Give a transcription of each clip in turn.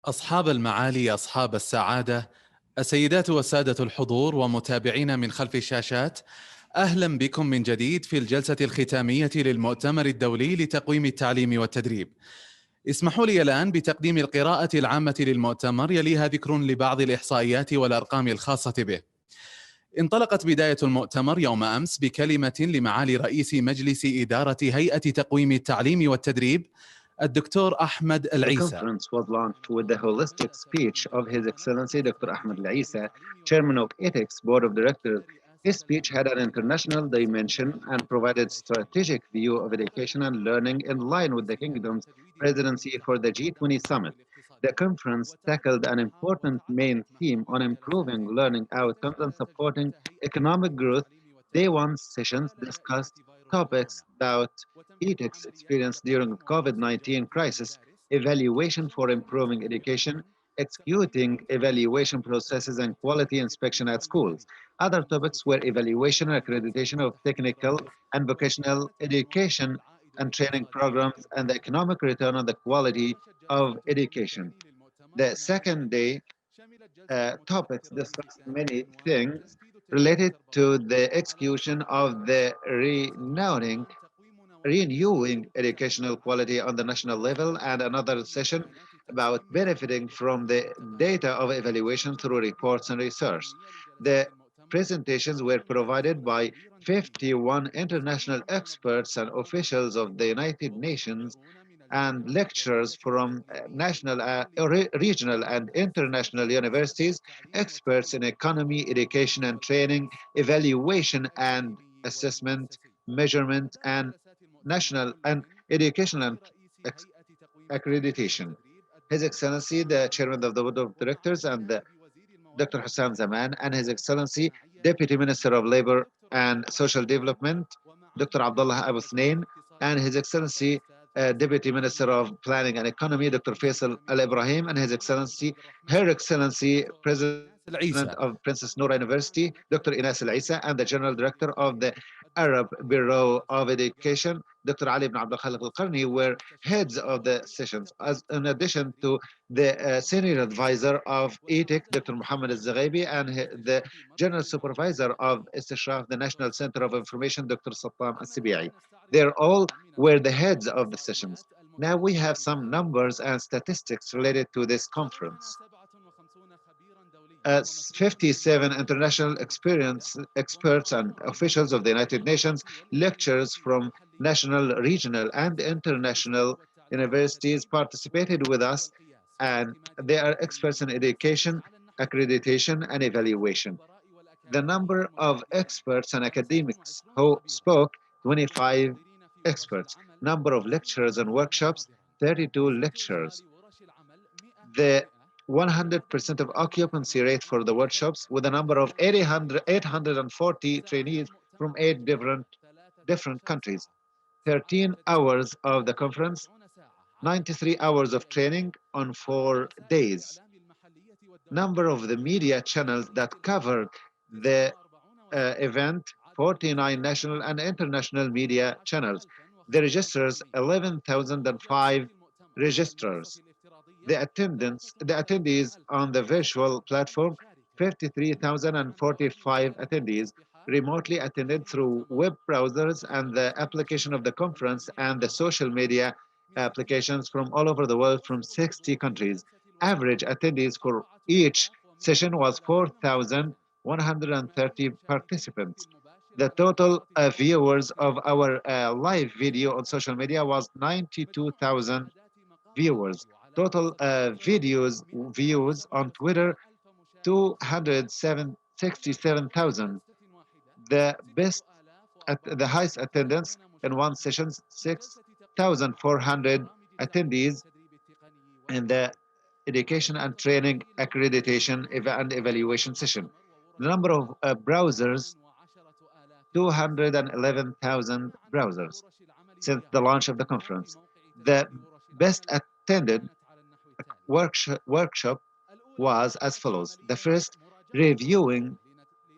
أصحاب المعالي، أصحاب السعادة، السيدات والسادة الحضور ومتابعينا من خلف الشاشات، أهلا بكم من جديد في الجلسة الختامية للمؤتمر الدولي لتقويم التعليم والتدريب. اسمحوا لي الآن بتقديم القراءة العامة للمؤتمر، يليها ذكر لبعض الإحصائيات والأرقام الخاصة به. انطلقت بداية المؤتمر يوم أمس بكلمة لمعالي رئيس مجلس إدارة هيئة تقويم التعليم والتدريب الدكتور أحمد The العيسى. conference was launched with the holistic speech of His Excellency Dr. Ahmed Al-Isa, Chairman of ETEC's Board of Directors. His speech had an international dimension and provided strategic view of education and learning in line with the Kingdom's presidency for the G20 summit. The conference tackled an important main theme on improving learning outcomes and supporting economic growth. Day one sessions discussed topics about ETEC's experience during the COVID-19 crisis, evaluation for improving education, executing evaluation processes, and quality inspection at schools. Other topics were evaluation and accreditation of technical and vocational education and training programs, and the economic return on the quality of education. The second day, topics discussed many things related to the execution of the renewing educational quality on the national level, and another session about benefiting from the data of evaluation through reports and research. The presentations were provided by 51 international experts and officials of the United Nations and lecturers from national, regional, and international universities, experts in economy, education and training, evaluation and assessment, measurement, and national and educational and accreditation. His Excellency, the Chairman of the Board of Directors, and Dr. Husam Zaman, and His Excellency, Deputy Minister of Labor and Social Development, Dr. Abdullah Abu Thnain, and His Excellency, Deputy Minister of Planning and Economy, Dr. Faisal Al Ibrahim, and His Excellency, Her Excellency, President of العيسى. Princess Noor University, Dr. Inas Al Isa, and the General Director of the Arab Bureau of Education, Dr. Ali ibn Abdul Khaliq Al Qarni, were heads of the sessions, as in addition to the Senior Advisor of ETEC, Dr. Muhammad Al Zaghaibi, and the General Supervisor of Istishraf, the National Center of Information, Dr. Sattam Al Sibi'i. They're all were the heads of the sessions. Now we have some numbers and statistics related to this conference. 57 international experts and officials of the United Nations, lecturers from national, regional, and international universities participated with us, and they are experts in education, accreditation, and evaluation. The number of experts and academics who spoke, 25 experts. Number of lecturers and workshops, 32 lecturers. The 100% of occupancy rate for the workshops, with a number of 840 trainees from 8 different countries. 13 hours of the conference, 93 hours of training on 4 days. Number of the media channels that covered the event, 49 national and international media channels. The registers, 11,005 registrars. The attendees on the virtual platform, 53,045 attendees remotely attended through web browsers and the application of the conference and the social media applications from all over the world from 60 countries. Average attendees for each session was 4,130 participants. The total viewers of our live video on social media was 92,000 viewers. Total views on Twitter, 267,000. The highest attendance in one session, 6,400 attendees in the education and training accreditation and evaluation session. The number of browsers, 211,000 browsers since the launch of the conference. The best attended workshop was as follows. The first, reviewing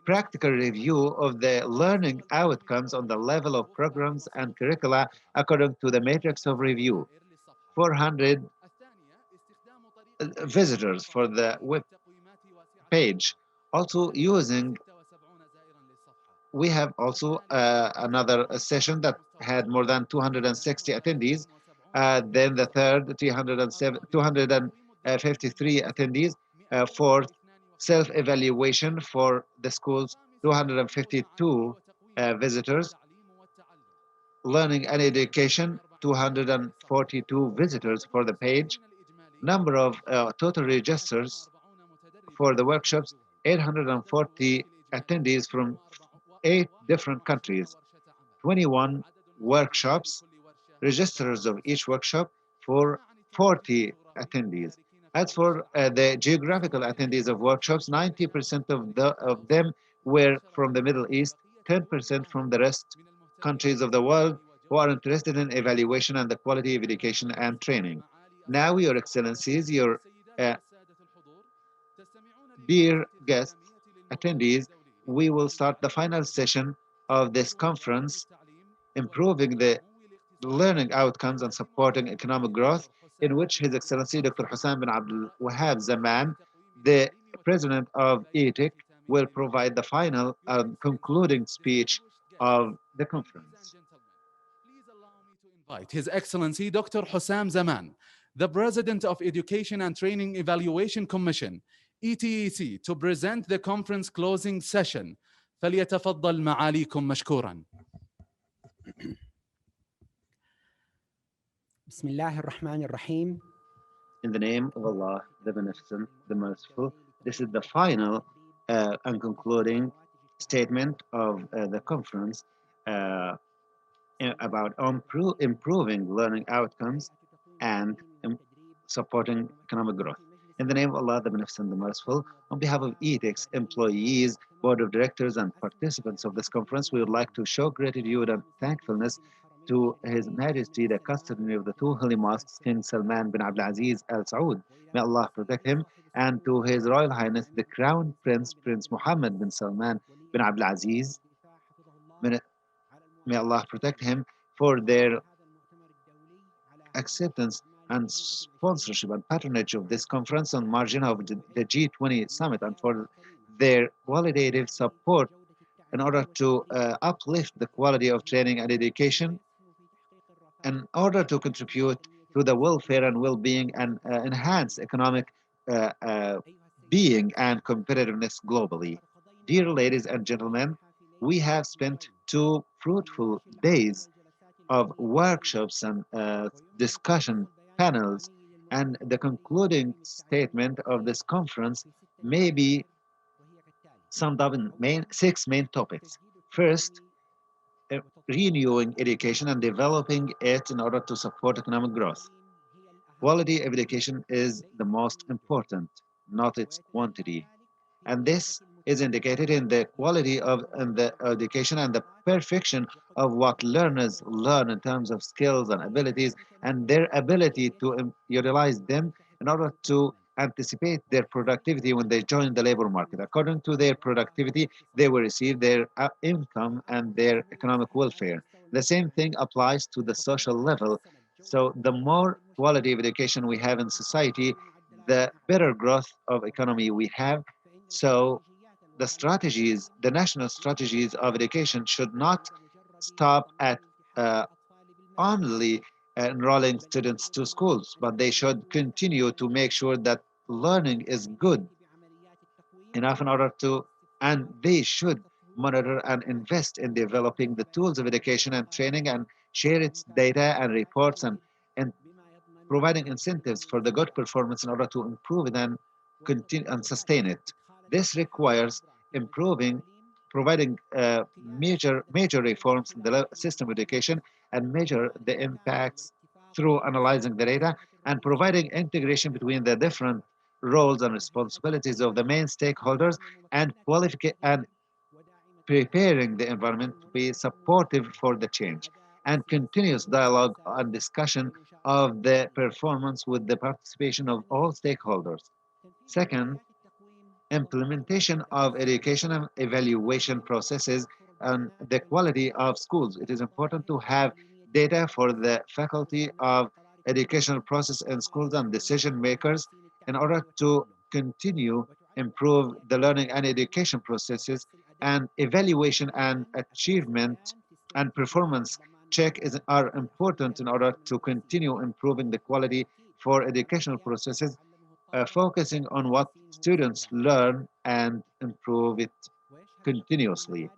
practical review of the learning outcomes on the level of programs and curricula according to the matrix of review. 400 visitors for the web page. Also using, we have also another session that had more than 260 attendees. Then the third, 253 attendees. Fourth, self-evaluation for the schools, 252 visitors. Learning and education, 242 visitors for the page. Number of total registers for the workshops, 840 attendees from 8 different countries, 21 workshops, registers of each workshop for 40 attendees. As for the geographical attendees of workshops, 90% of them were from the Middle East, 10% from the rest countries of the world who are interested in evaluation and the quality of education and training. Now, Your Excellencies, your uh, dear guests, attendees, we will start the final session of this conference, improving the learning outcomes and supporting economic growth, in which His Excellency Dr. Husam bin Abdul Wahab Zaman, the President of ETEC, will provide the final and concluding speech of the conference. Invite His Excellency Dr. Husam Zaman, the President of Education and Training Evaluation Commission, ETEC, to present the conference closing session. فليتفضل معاليكم مشكورا. بسم الله الرحمن الرحيم. In the name of Allah, the Beneficent, the Merciful, this is the final and concluding statement of the conference about improving learning outcomes and supporting economic growth. In the name of Allah, the Beneficent, the Merciful, on behalf of ETEC's employees, board of directors, and participants of this conference, we would like to show gratitude and thankfulness to His Majesty, the custodian of the two holy mosques, King Salman bin Abdul Aziz Al Saud. May Allah protect him, and to His Royal Highness, the Crown Prince, Prince Mohammed bin Salman bin Abdul Aziz. May Allah protect him for their acceptance and sponsorship and patronage of this conference on margin of the G20 summit, and for their qualitative support in order to uplift the quality of training and education, in order to contribute to the welfare and well-being and enhance economic uh, uh, being and competitiveness globally. Dear ladies and gentlemen, we have spent 2 fruitful days of workshops and discussion panels, and the concluding statement of this conference may be summed up in 6 main topics. First, renewing education and developing it in order to support economic growth. Quality of education is the most important, not its quantity. And this is indicated in the quality of the education and the perfection of what learners learn in terms of skills and abilities, and their ability to utilize them in order to anticipate their productivity when they join the labor market. According to their productivity, they will receive their income and their economic welfare. The same thing applies to the social level. So the more quality of education we have in society, the better growth of economy we have. So the strategies, the national strategies of education should not stop at only enrolling students to schools, but they should continue to make sure that learning is good enough in order to, and they should monitor and invest in developing the tools of education and training and share its data and reports, and providing incentives for the good performance in order to improve it and continue and sustain it. This requires improving, providing major reforms in the system of education, and measure the impacts through analyzing the data and providing integration between the different roles and responsibilities of the main stakeholders, and preparing the environment to be supportive for the change, and continuous dialogue and discussion of the performance with the participation of all stakeholders. Second, implementation of education and evaluation processes and the quality of schools. It is important to have data for the faculty of educational process in schools and decision makers in order to continue improve the learning and education processes, and evaluation and achievement and performance are important in order to continue improving the quality for educational processes, focusing on what students learn and improve it continuously.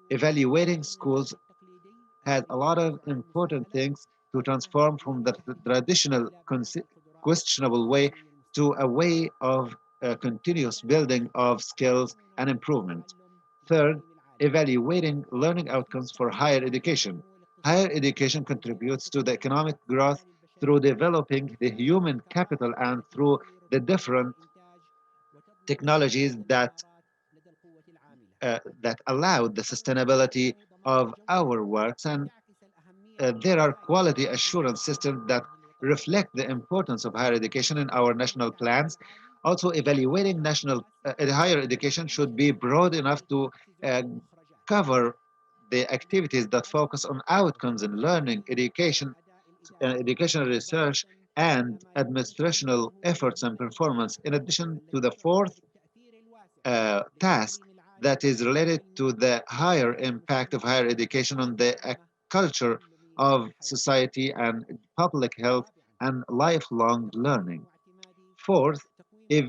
Evaluating schools has a lot of important things to transform from the traditional questionable way to a way of continuous building of skills and improvement. Third, evaluating learning outcomes for higher education. Higher education contributes to the economic growth through developing the human capital and through the different technologies that allow the sustainability of our works, and there are quality assurance systems that reflect the importance of higher education in our national plans. Also, evaluating national higher education should be broad enough to uh, cover the activities that focus on outcomes in learning, education, educational research, and administrational efforts and performance. In addition to the fourth task that is related to the higher impact of higher education on the culture of society and public health and lifelong learning. Fourth, if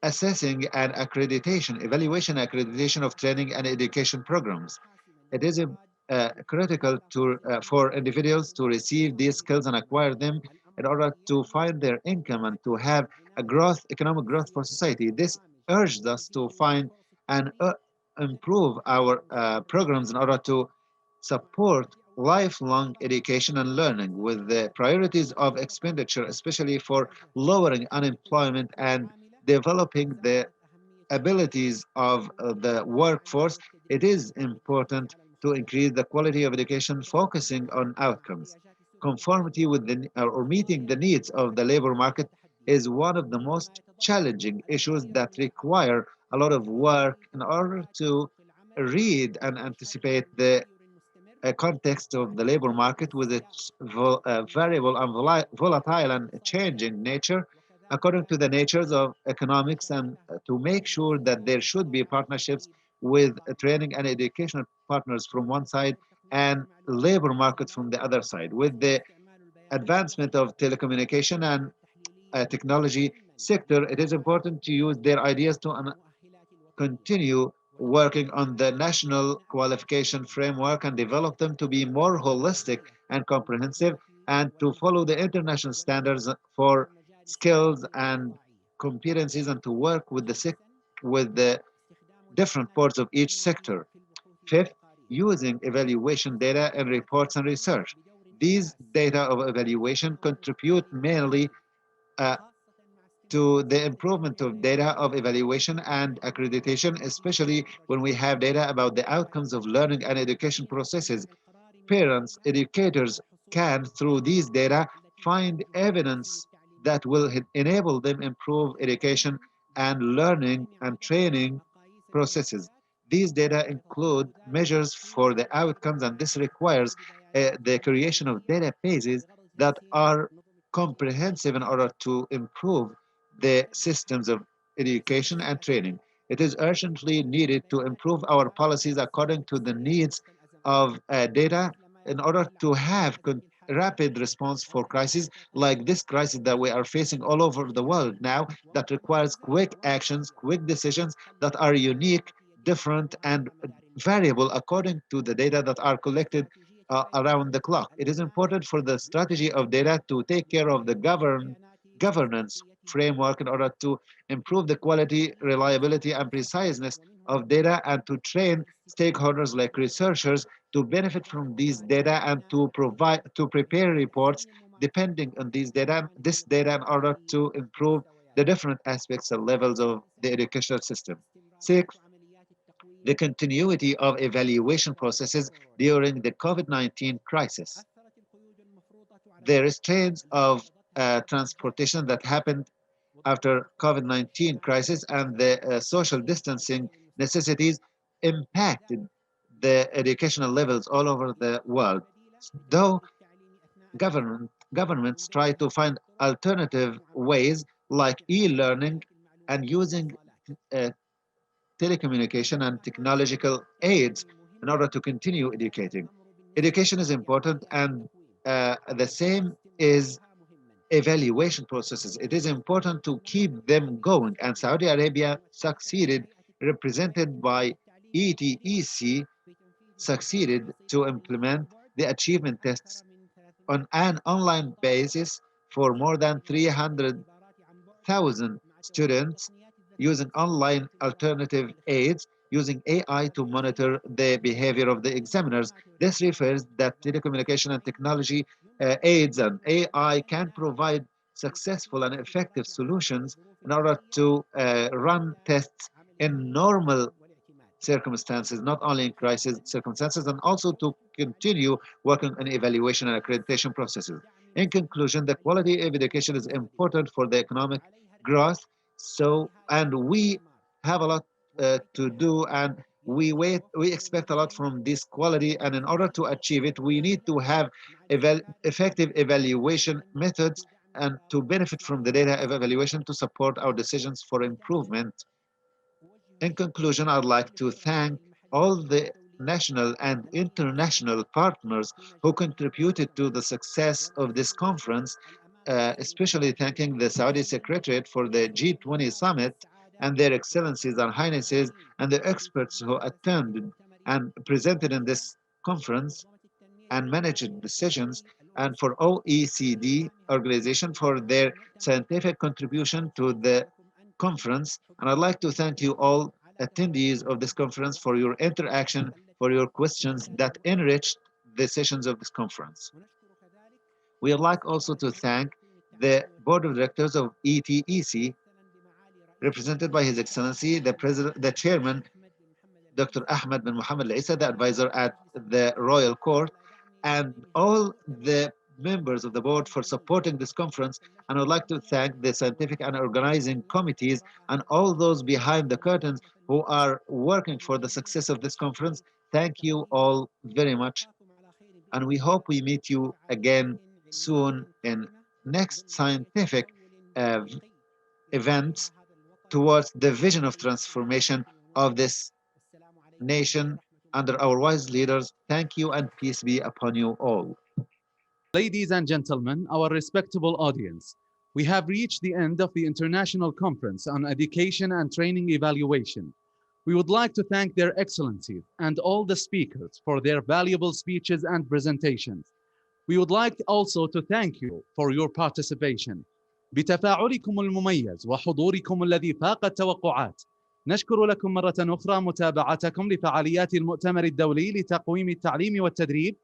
assessing and accreditation, evaluation accreditation of training and education programs. It is critical for individuals to receive these skills and acquire them in order to find their income and to have a growth, economic growth for society. This urged us to find and improve our programs in order to support lifelong education and learning with the priorities of expenditure, especially for lowering unemployment and developing the abilities of the workforce. It is important to increase the quality of education, focusing on outcomes. Conformity with or meeting the needs of the labor market is one of the most challenging issues that require a lot of work in order to read and anticipate the context of the labor market with its variable and volatile and changing nature according to the natures of economics, and to make sure that there should be partnerships with training and educational partners from one side and labor market from the other side. With the advancement of telecommunication and technology sector, it is important to use their ideas to continue working on the national qualification framework and develop them to be more holistic and comprehensive, and to follow the international standards for skills and competencies, and to work with the different parts of each sector. Fifth, using evaluation data in reports and research. These data of evaluation contribute mainly uh, to the improvement of data of evaluation and accreditation, especially when we have data about the outcomes of learning and education processes. Parents, educators can, through these data, find evidence that will enable them improve education and learning and training processes. These data include measures for the outcomes, and this requires the creation of databases that are comprehensive in order to improve the systems of education and training. It is urgently needed to improve our policies according to the needs of data in order to have rapid response for crises like this crisis that we are facing all over the world now, that requires quick actions, quick decisions that are unique, different, and variable according to the data that are collected around the clock. It is important for the strategy of data to take care of the governance framework in order to improve the quality, reliability, and preciseness of data, and to train stakeholders like researchers to benefit from these data and to prepare reports depending on this data in order to improve the different aspects and levels of the educational system. Six, the continuity of evaluation processes during the COVID-19 crisis. The restraints of transportation that happened after COVID-19 crisis and the social distancing necessities impacted the educational levels all over the world. Though governments try to find alternative ways like e-learning and using uh, telecommunication and technological aids in order to continue educating. Education is important, and the same is evaluation processes. It is important to keep them going, and Saudi Arabia succeeded, represented by ETEC, succeeded to implement the achievement tests on an online basis for more than 300,000 students using online alternative aids, using AI to monitor the behavior of the examiners. This refers that telecommunication and technology aids and AI can provide successful and effective solutions in order to run tests in normal circumstances, not only in crisis circumstances, and also to continue working on evaluation and accreditation processes. In conclusion, the quality of education is important for the economic growth. And we have a lot to do, and we expect a lot from this quality. And in order to achieve it, we need to have effective evaluation methods and to benefit from the data of evaluation to support our decisions for improvement. In conclusion, I'd like to thank all the national and international partners who contributed to the success of this conference, especially thanking the Saudi Secretariat for the G20 summit and their excellencies and highnesses and the experts who attended and presented in this conference and managed decisions, and for OECD organization for their scientific contribution to the conference. And I'd like to thank you all attendees of this conference for your interaction, for your questions that enriched the sessions of this conference. We would like also to thank the board of directors of ETEC, represented by His Excellency, the chairman, Dr. Ahmed bin Mohammed Al-Isa, the advisor at the Royal Court, and all the members of the board for supporting this conference. And I would like to thank the scientific and organizing committees and all those behind the curtains who are working for the success of this conference. Thank you all very much. And we hope we meet you again soon in next scientific uh, events towards the vision of transformation of this nation under our wise leaders. Thank you and peace be upon you all. Ladies and gentlemen, our respectable audience, we have reached the end of the International Conference on Education and Training Evaluation. We would like to thank their excellencies and all the speakers for their valuable speeches and presentations. We would like also to thank you for your participation. بتفاعلكم المميز وحضوركم الذي فاق التوقعات، نشكر لكم مرة أخرى متابعتكم لفعاليات المؤتمر الدولي لتقويم التعليم والتدريب،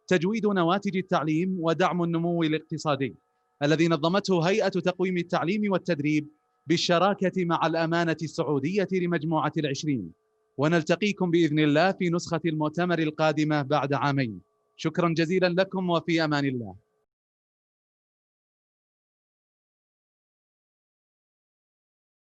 تجويد نواتج التعليم ودعم النمو الاقتصادي، الذي نظمته هيئة تقويم التعليم والتدريب بالشراكة مع الأمانة السعودية لمجموعة ال20. ونلتقيكم بإذن الله في نسخة المؤتمر القادمة بعد عامين. شكرا جزيلا لكم وفي أمان الله.